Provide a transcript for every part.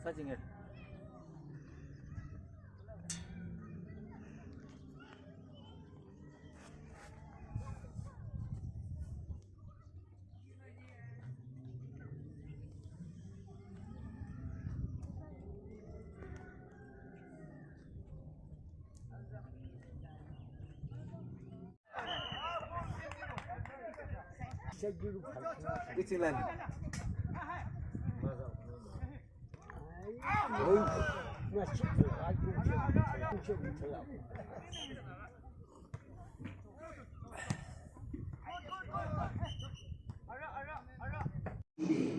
사진을 그치 난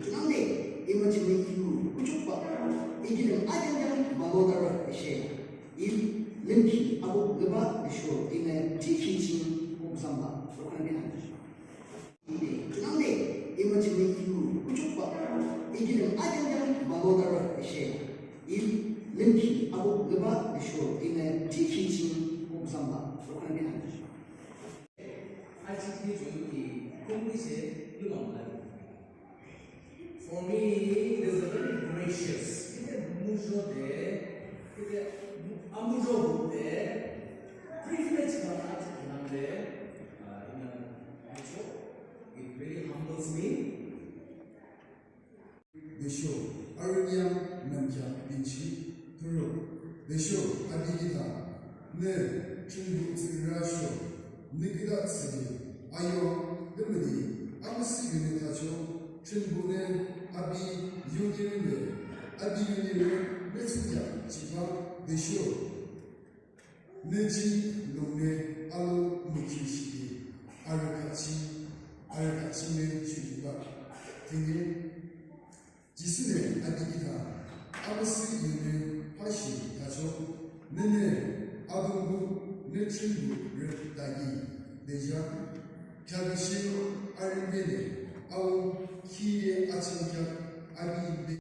그런데 이모지는 이후 우측과 이기는 아전장 마보다로 해시 이 림키 아부 그바 쇼 이네 지키진 공상바 그러는 그런데 이모지는 이후 우측과 이기는 아전장 마보다로 해시 이 림키 아부 그바 쇼 이네 지키진 공상바 그러는 아직 이 공부세 이거 For me, it is a very gracious. It's mucho de, it's amujo de, privilege part inande, mucho. It really humbles me. Desho, Aruniam Namja Binchi, Peru. Desho, Adigita, Ne, Chungu Tsirasho, Nikida Sidi, Ayo, Dimidi, Amasi Unitacho. Chunbune Abi Union, Abi Union, Messenger, Chiba, Desho, Neji, Lone, Alo Mukishi, Arakachi, Arakachime, Chuba, Tinge, Jisune, Adigita, Abasi Union, Hashi, Tacho, Nene, Abungu, Netribu, Dagi, Deja, Kabishi, Arabene, Our Kiye Atinka Abi